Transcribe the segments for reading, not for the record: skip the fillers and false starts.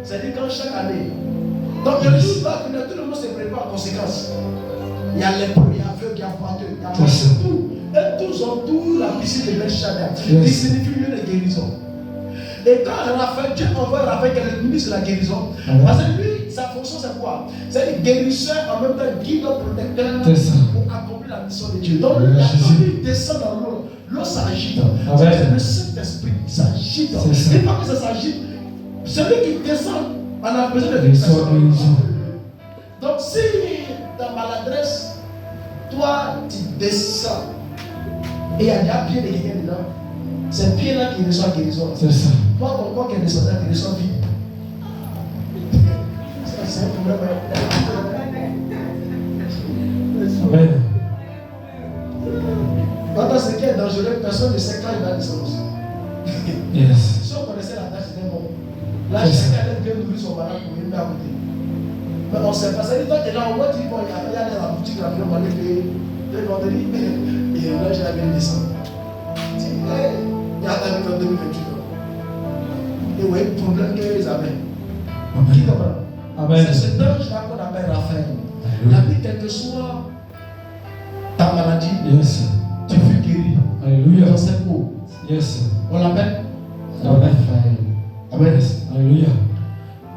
C'est-à-dire quand chaque année. Donc le jour va venir, tout le monde se prépare en conséquence. Il y a les premiers, il y a aveugle, il y a boiteux, il y a tout. Et tous entourent la piscine de Bethshadah, qui signifie lieu de guérison. Et quand Raphaël, Dieu envoie Raphaël qui est le ministre de la guérison, parce que lui, sa fonction c'est quoi? C'est le guérisseur, en même temps guide, protecteur pour accomplir la mission de Dieu. Donc lui, il descend dans l'eau, l'eau s'agite. C'est le Saint-Esprit qui s'agite. Et pas que ça s'agite, celui qui descend, on a besoin de guérison. Donc si ta maladresse, toi tu descends et il y a déjà pied de quelqu'un dedans, c'est pied là qui reçoit guérison. C'est ça. Toi ton corps qui est descendu, qui reçoit vie. C'est un problème. Amen. Quand ce qui est dangereux, personne ne sait quand il va descendre aussi. Yes. Si on connaissait la tâche, c'était bon. Là, chacun allait bien nourrir son malade pour venir à côté. Mais on ne sait pas. Ça dit, toi, tu es là, on voit, tu dis, bon, il y a dans la boutique, là, on va aller payer. Le vendredi, et là, j'ai la bien descendre. Il y a un en 2028. Et oui, le problème qu'ils avaient. Qui comprend? C'est ce ange-là qu'on appelle Raphaël. La vie, quelle que soit ta maladie, tu fus guéri. Alléluia. Dans cette peau. Yes. On l'appelle Raphaël. Amen. Alléluia.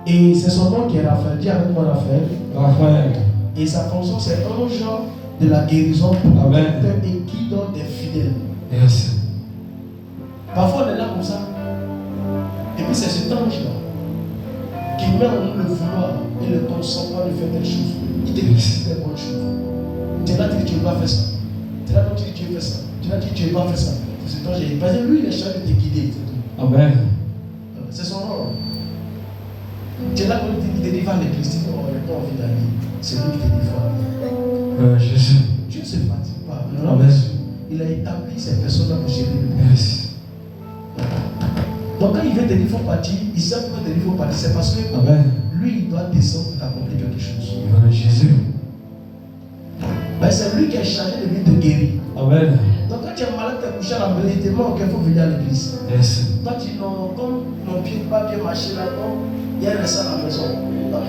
Et c'est son nom qui est Raphaël. Dis avec moi Raphaël. Raphaël. Et sa fonction, c'est ange de la guérison protecteur et qui donne des fidèles. Yes. Parfois, on est là comme ça. Et puis, c'est cet ange-là qui met en nous le vouloir et le consentement de faire des choses. Il te dit des bonnes choses. Tu es là, tu dis tu ne veux pas faire ça. Tu es là, tu dis tu veux faire ça. Tu es là, tu dis tu ne veux pas faire ça. C'est cet ange. Parce que lui, il est chargé de te guider. Amen. C'est son nom. Tu es là, quand il te dit va à l'église, tu dis oh, il n'a pas envie d'aller. C'est lui qui te dit va. Jésus. Dieu ne se fatigue pas. Amen. Il a établi ces personnes-là pour gérer le monde. Yes. Donc quand il vient te dire il faut partir, il sait pourquoi il faut partir. C'est parce que lui, il doit descendre pour accomplir quelque chose. Jésus. Ben, c'est lui qui est chargé de venir te guérir. Amen. Donc quand tu es malade, tu es couché à la maison, il te manque qu'il faut venir à l'église. Yes. Toi tu dis non, comme mon pied ne va pas bien marcher là, non, il y a un reste à la maison. Donc,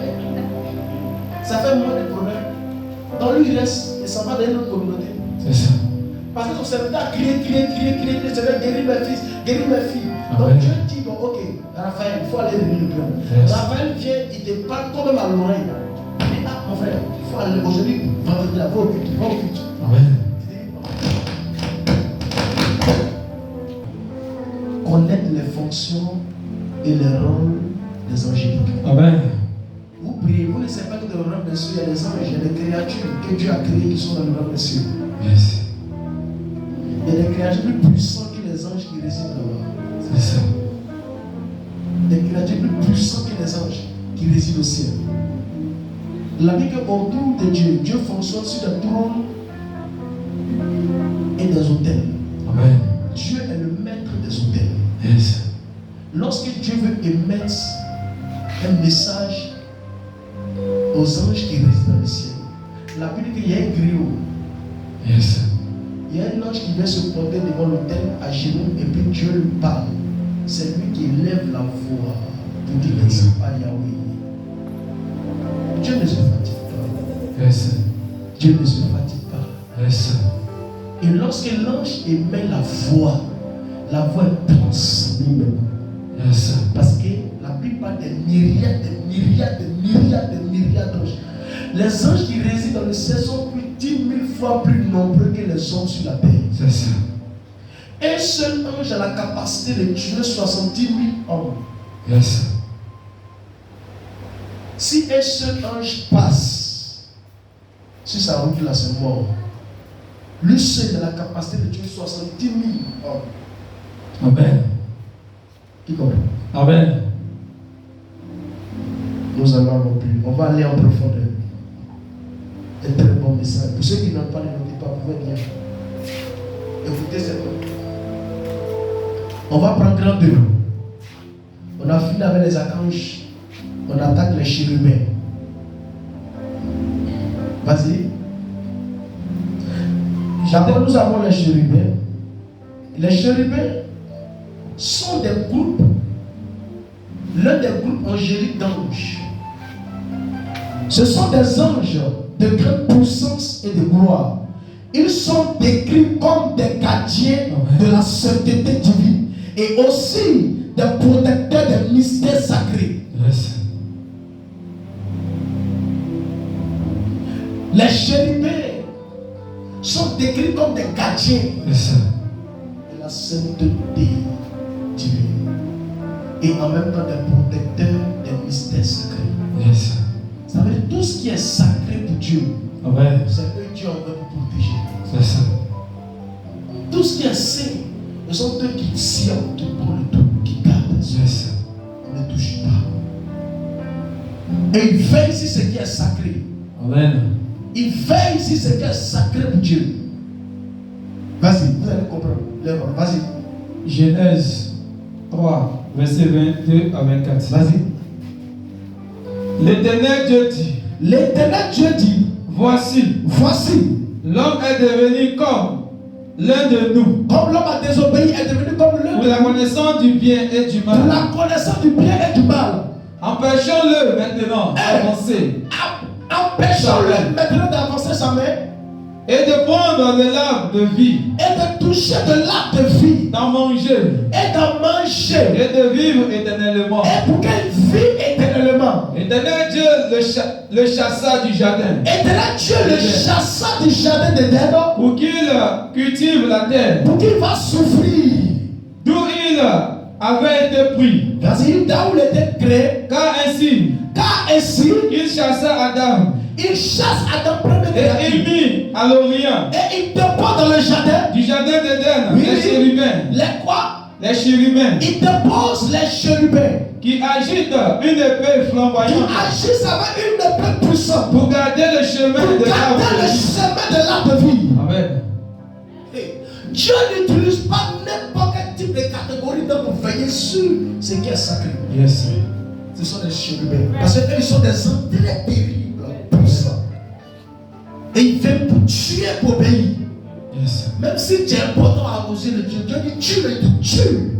ça fait moins de problèmes. Donc lui il reste et ça va dans une autre communauté. C'est ça. Parce que son serviteur a crié, c'est vrai, guérir mes fils, guérir mes filles. Donc Dieu dit, bon, ok, Raphaël, il faut aller réunir le plan. Yes. Raphaël vient, il te parle quand même à l'oreille. Il dit, ah mon frère, il faut aller aujourd'hui, vendredi là, va au culte, va au culte. Amen. Connaître les fonctions et les rôles des angéliques. Amen. Vous priez, vous ne savez pas que dans le royaume des cieux, il y a des anges, il y a des créatures que Dieu a créées qui sont dans le royaume des cieux. Yes. Il y a des créatures plus puissantes que les anges qui résident là-bas. C'est ça. Des créatures plus puissantes que les anges qui résident au ciel. La Bible dit qu'autour de Dieu, Dieu fonctionne sur des trônes et des autels. Amen. Dieu est le maître des autels. Yes. Lorsque Dieu veut émettre un message aux anges qui résident dans le ciel, la Bible dit qu'il y a un griot. Yes. Il y a un ange qui vient se porter devant l'autel à genoux et puis Dieu lui parle. C'est lui qui élève la voix pour dire que c'est pas Yahweh. Dieu ne se fatigue pas. Yes. Dieu ne se fatigue pas. Yes. Et lorsque l'ange émet la voix est transmise. Yes. Parce que la Bible parle des myriades d'anges. Les anges qui résident dans le ciel sont plus 10 000 fois plus nombreux que les hommes sur la terre. C'est ça. Un seul ange a la capacité de tuer 70 000 hommes. Yes. Si un seul ange passe sur sa route là, c'est mort. Lui seul a la capacité de tuer 70 000 hommes. Amen. Qui comprend? Amen. Nous allons non plus. On va aller en profondeur. Un très bon message. Pour ceux qui n'ont pas, ne notez pas, vous pouvez bien. Écoutez cette note. On va prendre grand 2. On a fini avec les archanges. On attaque les chérubins. Vas-y. D'abord, nous avons les chérubins. Les chérubins sont des groupes l'un des groupes angéliques d'anges. Ce sont des anges de grande puissance et de gloire. Ils sont décrits comme des gardiens de la sainteté divine et aussi des protecteurs des mystères sacrés. Yes. Les chérubins sont décrits comme des gardiens Yes. de la sainteté divine et en même temps des protecteurs des mystères sacrés. Yes. Ça veut dire tout ce qui est sacré pour Dieu, Amen. c'est eux Dieu en veut vous protéger. C'est ça. Tout ce qui est saint, ce sont eux qui tiennent, qui prennent le tout, qui gardent. Yes. On ne touche pas. Et ils veillent si ce qui est sacré. Amen. Ils veillent si ce qui est sacré pour Dieu. Vas-y, vous allez comprendre. Vas-y. Genèse 3, verset 22 à 24. Vas-y. L'Éternel Dieu dit, L'Éternel Dieu dit, voici, l'homme est devenu comme l'un de nous, comme l'homme a désobéi, est devenu comme l'un pour de la connaissance du bien et du pour mal. la connaissance du bien et du mal. Empêchons-le maintenant d'avancer Empêchons-le maintenant d'avancer sa main et de prendre de l'arbre de vie, et de toucher de l'arbre de vie d'en manger et d'en manger et de vivre éternellement. et pour qu'elle vive éternellement. Éternel Dieu le chassa du jardin Éternel Dieu le chassa du jardin d'Éden pour qu'il cultive la terre pour qu'il va souffrir. d'où il avait été pris. Vas-y, là où il était créé, Car ainsi, il il chassa Adam chasse Adam premier et il mit à l'Orient et il dépose dans le jardin. du jardin d'Éden Oui. les chérubins. Les quoi? Les chérubins Il dépose les chérubins qui agitent une épée qui flamboyante agissent avec une épée puissante pour garder le chemin pour de garder le l'arbre. chemin de l'arbre de vie. Amen. Dieu n'utilise pas n'importe quel type de catégorie pour veiller sur ce qui est sacré. Yes. Ce sont des chérubins. Parce qu'ils sont des êtres très terribles, puissants. Et ils viennent pour tuer, pour obéir. Yes. Même si tu es important à causer de Dieu, Dieu dit tue, il te tue.